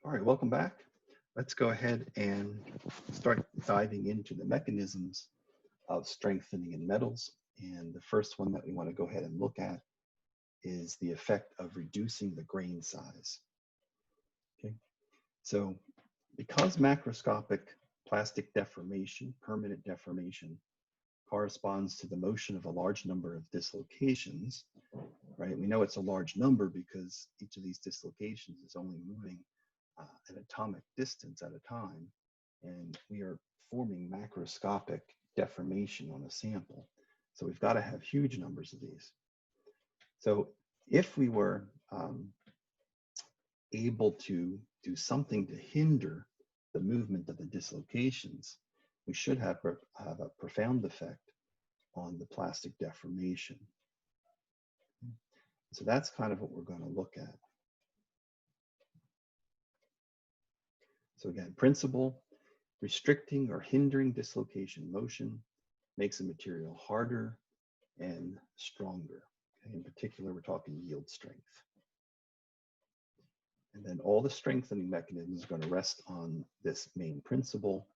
All right, welcome back. Let's go ahead and start diving into the mechanisms of strengthening in metals. And the first one that we want to go ahead and look at is the effect of reducing the grain size. Okay, so because macroscopic plastic deformation, permanent deformation, corresponds to the motion of a large number of dislocations, right? We know it's a large number because each of these dislocations is only moving an atomic distance at a time, and we are forming macroscopic deformation on a sample. So we've got to have huge numbers of these. So if we were able to do something to hinder the movement of the dislocations, we should have a profound effect on the plastic deformation. So that's kind of what we're going to look at. So again, principle, restricting or hindering dislocation motion makes a material harder and stronger. Okay? In particular, we're talking yield strength. And then all the strengthening mechanisms are going to rest on this main principle.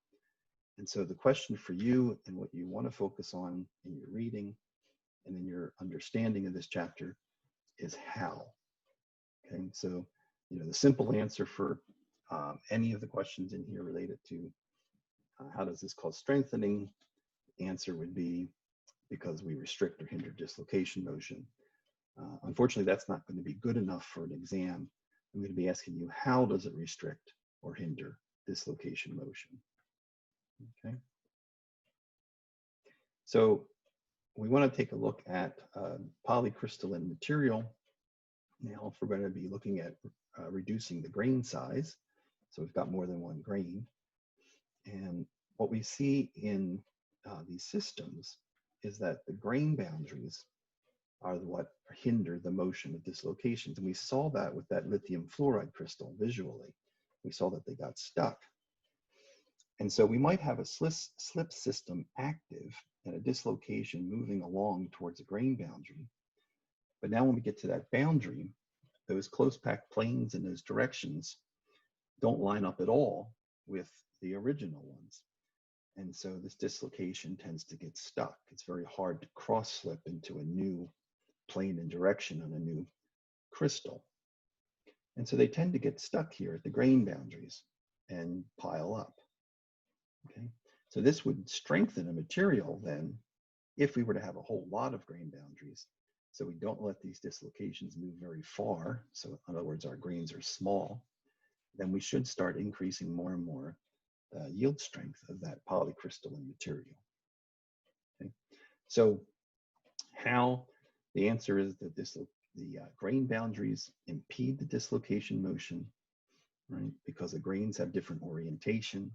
And so the question for you and what you want to focus on in your reading and in your understanding of this chapter is how. Okay, so the simple answer for any of the questions in here related to how does this cause strengthening, the answer would be because we restrict or hinder dislocation motion. Unfortunately, that's not going to be good enough for an exam. I'm going to be asking you, how does it restrict or hinder dislocation motion? Okay. So we want to take a look at polycrystalline material. Now, if we're going to be looking at reducing the grain size, so we've got more than one grain. And what we see in these systems is that the grain boundaries are what hinder the motion of dislocations. And we saw that with that lithium fluoride crystal visually. We saw that they got stuck. And so we might have a slip system active and a dislocation moving along towards a grain boundary. But now when we get to that boundary, those close packed planes in those directions don't line up at all with the original ones. And so this dislocation tends to get stuck. It's very hard to cross slip into a new plane and direction on a new crystal. And so they tend to get stuck here at the grain boundaries and pile up. Okay, so this would strengthen a material then if we were to have a whole lot of grain boundaries. So we don't let these dislocations move very far. So in other words, our grains are small. Then we should start increasing more and more yield strength of that polycrystalline material. Okay, so how? The answer is that the grain boundaries impede the dislocation motion, right? Because the grains have different orientation,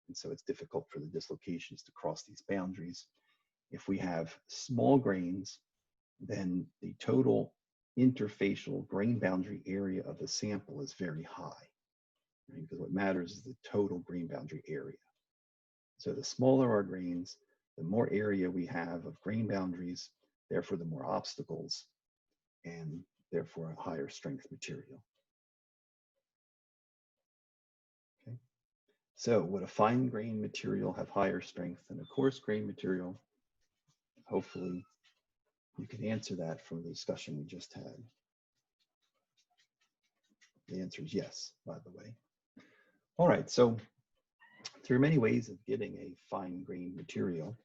and so it's difficult for the dislocations to cross these boundaries. If we have small grains, then the total interfacial grain boundary area of the sample is very high, right? Because what matters is the total grain boundary area. So the smaller our grains, the more area we have of grain boundaries, therefore the more obstacles, and therefore a higher strength material. Okay. So would a fine grain material have higher strength than a coarse grain material? Hopefully you can answer that from the discussion we just had. The answer is yes, by the way. All right, so there are many ways of getting a fine grain material.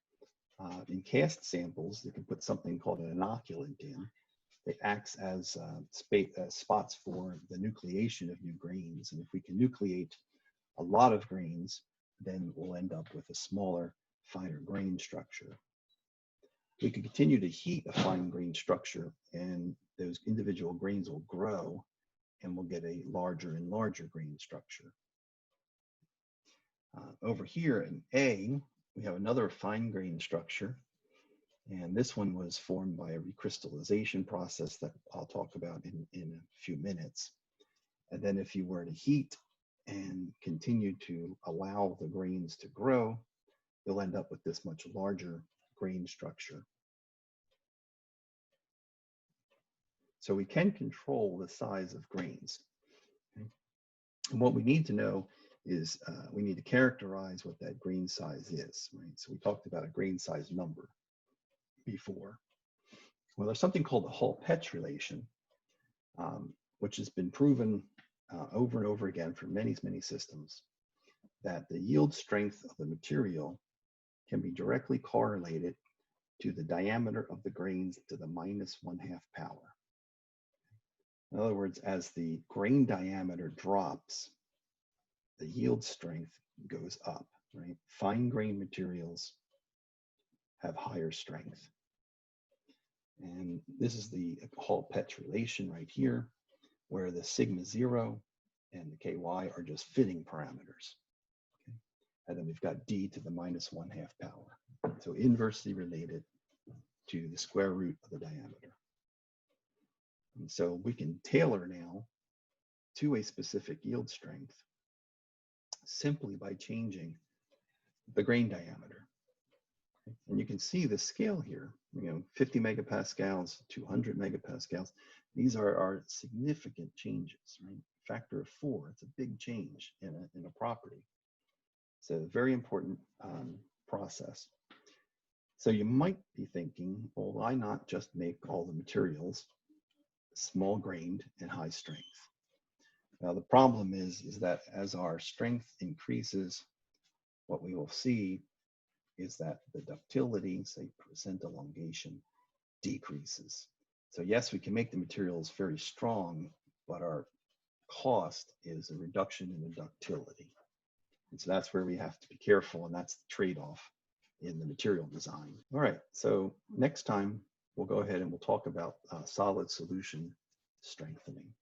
In cast samples, you can put something called an inoculant in. It acts as spots for the nucleation of new grains. And if we can nucleate a lot of grains, then we'll end up with a smaller, finer grain structure. We can continue to heat a fine grain structure, and those individual grains will grow, and we'll get a larger and larger grain structure. Over here in A, we have another fine grain structure, and this one was formed by a recrystallization process that I'll talk about in a few minutes. And then if you were to heat and continue to allow the grains to grow, you'll end up with this much larger grain structure. So we can control the size of grains. Okay? And what we need to know is we need to characterize what that grain size is, right? So we talked about a grain size number before. Well, there's something called the Hall-Petch relation, which has been proven over and over again for many, many systems, that the yield strength of the material can be directly correlated to the diameter of the grains to the -1/2 power. In other words, as the grain diameter drops, the yield strength goes up, right? Fine grain materials have higher strength. And this is the Hall-Petch relation right here, where the sigma 0 and the ky are just fitting parameters. Okay? And then we've got d to the -1/2 power. So inversely related to the square root of the diameter. And so we can tailor now to a specific yield strength simply by changing the grain diameter. And you can see the scale here, 50 megapascals, 200 megapascals. These are significant changes, right? Factor of 4, it's a big change in a property. It's a very important process. So you might be thinking, well, why not just make all the materials small grained and high strength? Now the problem is that as our strength increases, what we will see is that the ductility, say percent elongation, decreases. So yes, we can make the materials very strong, but our cost is a reduction in the ductility. And so that's where we have to be careful, and that's the trade-off in the material design. All right, so next time we'll go ahead and we'll talk about solid solution strengthening.